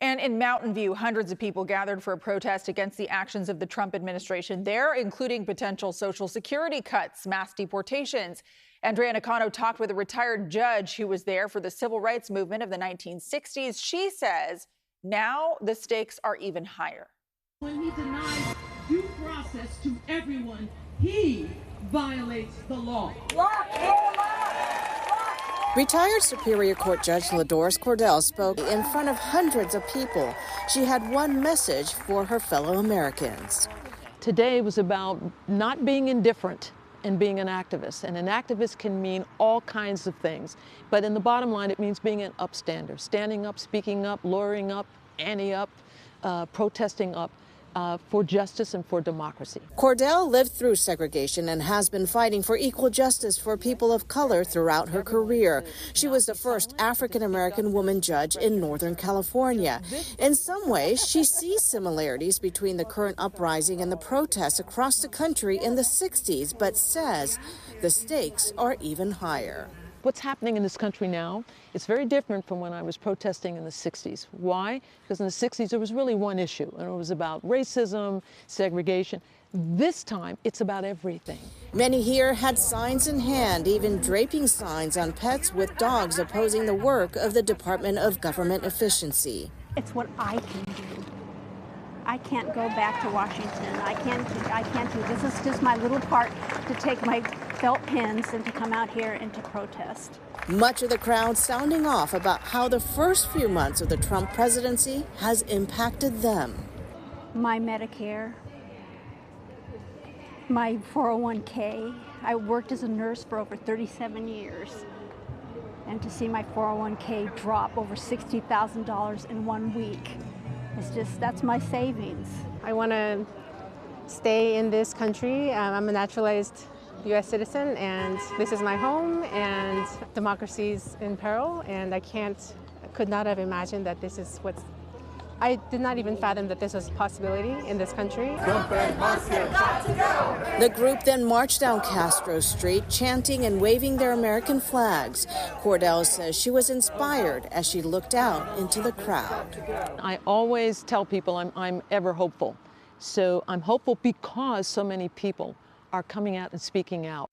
And in Mountain View, hundreds of people gathered for a protest against the actions of the Trump administration there, including potential Social Security cuts, mass deportations. Andrea Nakano talked with a retired judge who was there for the civil rights movement of the 1960s. She says now the stakes are even higher. When he denies due process to everyone, he violates the law. Retired Superior Court Judge LaDoris Cordell spoke in front of hundreds of people. She had one message for her fellow Americans. Today was about not being indifferent and being an activist. And an activist can mean all kinds of things. But in the bottom line, it means being an upstander, standing up, speaking up, lawyering up, ante up, protesting up. For justice and for democracy. Cordell lived through segregation and has been fighting for equal justice for people of color throughout her career. She was the first African-American woman judge in Northern California. In some ways, she sees similarities between the current uprising and the protests across the country in the 60s, but says the stakes are even higher. What's happening in this country now, it's very different from when I was protesting in the 60s. Why? Because in the 60s, there was really one issue, and it was about racism, segregation. This time, it's about everything. Many here had signs in hand, even draping signs on pets with dogs opposing the work of the Department of Government Efficiency. It's what I can do. I can't go back to Washington. I can't do this. Is just my little part to take my felt pens and to come out here and to protest. Much of the crowd sounding off about how the first few months of the Trump presidency has impacted them. My Medicare, my 401k. I worked as a nurse for over 37 years. And to see my 401k drop over $60,000 in 1 week. It's just, that's my savings. I want to stay in this country. I'm a naturalized U.S. citizen, and this is my home, and democracy's in peril, and I could not have imagined that this is I did not even fathom that this was a possibility in this country. The group then marched down Castro Street, chanting and waving their American flags. Cordell says she was inspired as she looked out into the crowd. I always tell people I'm ever hopeful. So I'm hopeful because so many people are coming out and speaking out.